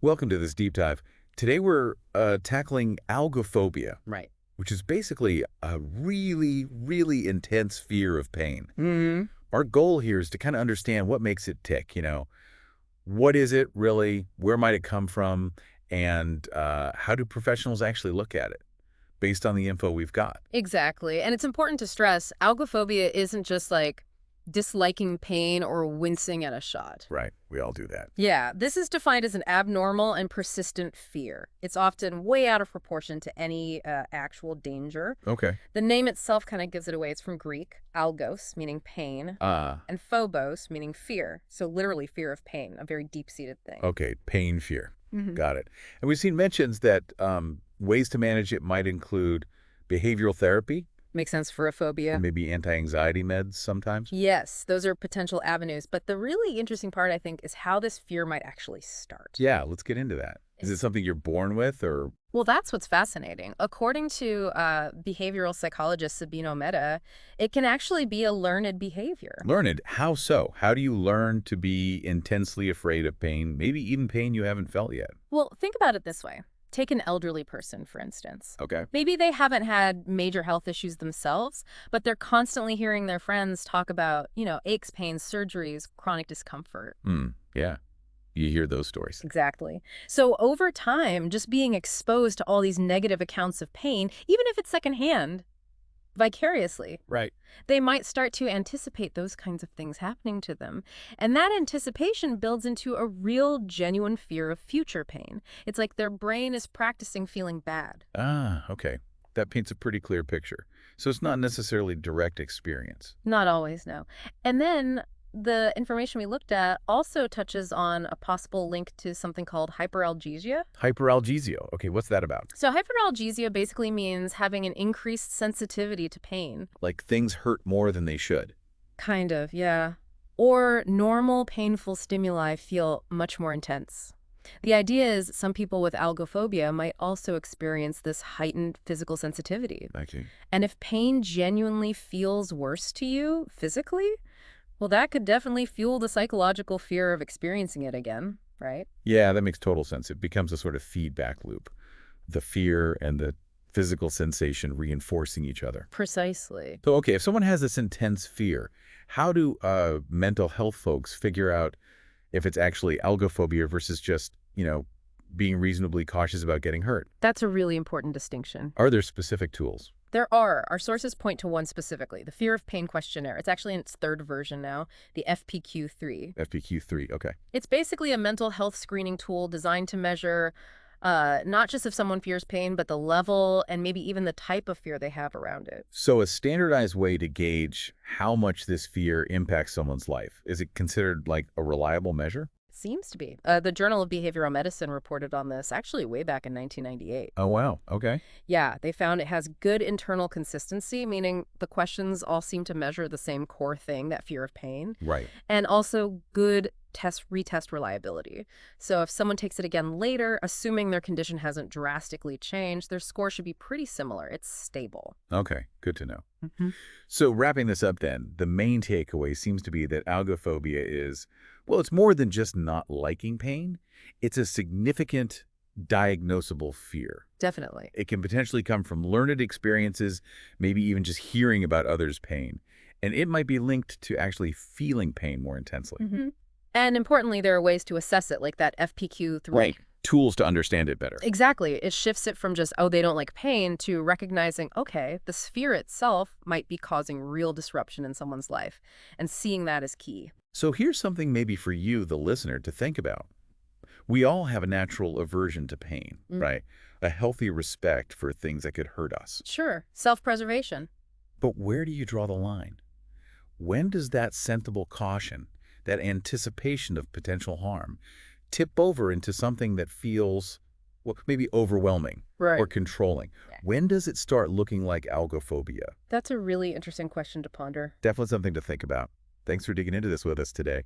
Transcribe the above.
Welcome to this deep dive. Today we're tackling algophobia, Right. which is basically a really, really intense fear of pain. hmm Our goal here is to kind of understand what makes it tick, what is it really, where might it come from, and how do professionals actually look at it based on the info we've got. Exactly. And it's important to stress, algophobia isn't just like disliking pain or wincing at a shot. Right, we all do that. Yeah, this is defined as an abnormal and persistent fear. It's often way out of proportion to any actual danger. Okay. The name itself kind of gives it away. It's from Greek, algos, meaning pain, and phobos, meaning fear. So literally fear of pain, a very deep-seated thing. Okay, pain fear. hmm Got it. And we've seen mentions that ways to manage it might include behavioral therapy, Makes sense for a phobia. and maybe anti-anxiety meds sometimes. Yes, those are potential avenues. But the really interesting part, I think, is how this fear might actually start. Yeah, let's get into that. Is it something you're born with or? Well, that's what's fascinating. According to behavioral psychologist Sabino Mehta, it can actually be a learned behavior. Learned. How so? How do you learn to be intensely afraid of pain, maybe even pain you haven't felt yet? Well, think about it this way. Take an elderly person, for instance. Okay. Maybe they haven't had major health issues themselves, but they're constantly hearing their friends talk about, aches, pains, surgeries, chronic discomfort. Yeah. You hear those stories. Exactly. So over time, just being exposed to all these negative accounts of pain, even if it's secondhand, vicariously, Right. they might start to anticipate those kinds of things happening to them. And that anticipation builds into a real, genuine fear of future pain. It's like their brain is practicing feeling bad. Okay. That paints a pretty clear picture. So it's not necessarily direct experience. Not always, no. And then the information we looked at also touches on a possible link to something called hyperalgesia. Hyperalgesia. Okay, what's that about? So hyperalgesia basically means having an increased sensitivity to pain. Like things hurt more than they should. Kind of, yeah. Or normal painful stimuli feel much more intense. The idea is some people with algophobia might also experience this heightened physical sensitivity. Actually. And if pain genuinely feels worse to you physically, well, that could definitely fuel the psychological fear of experiencing it again, right? Yeah, that makes total sense. It becomes a sort of feedback loop. The fear and the physical sensation reinforcing each other. Precisely. So, okay, if someone has this intense fear, how do mental health folks figure out if it's actually algophobia versus just, being reasonably cautious about getting hurt? That's a really important distinction. Are there specific tools? There are. Our sources point to one specifically, the Fear of Pain Questionnaire. It's actually in its third version now, the FPQ-3. FPQ-3, okay. It's basically a mental health screening tool designed to measure not just if someone fears pain, but the level and maybe even the type of fear they have around it. So a standardized way to gauge how much this fear impacts someone's life, is it considered like a reliable measure? Seems to be. The Journal of Behavioral Medicine reported on this actually way back in 1998. Oh, wow. Okay. Yeah, they found it has good internal consistency, meaning the questions all seem to measure the same core thing, that fear of pain, Right. and also good retest reliability. So if someone takes it again later, assuming their condition hasn't drastically changed, their score should be pretty similar. It's stable. Okay. Good to know. hmm So wrapping this up then, the main takeaway seems to be that algophobia is, well, it's more than just not liking pain. It's a significant diagnosable fear. Definitely. It can potentially come from learned experiences, maybe even just hearing about others' pain. And it might be linked to actually feeling pain more intensely. And importantly, there are ways to assess it, like that FPQ-3. Right. Tools to understand it better. Exactly. It shifts it from just, oh, they don't like pain, to recognizing, okay, the sphere itself might be causing real disruption in someone's life. And seeing that is key. So here's something maybe for you, the listener, to think about. We all have a natural aversion to pain, right? A healthy respect for things that could hurt us. Sure. Self-preservation. But where do you draw the line? When does that sensible caution, that anticipation of potential harm, tip over into something that feels, well, maybe overwhelming Right. or controlling? Yeah. When does it start looking like algophobia? That's a really interesting question to ponder. Definitely something to think about. Thanks for digging into this with us today.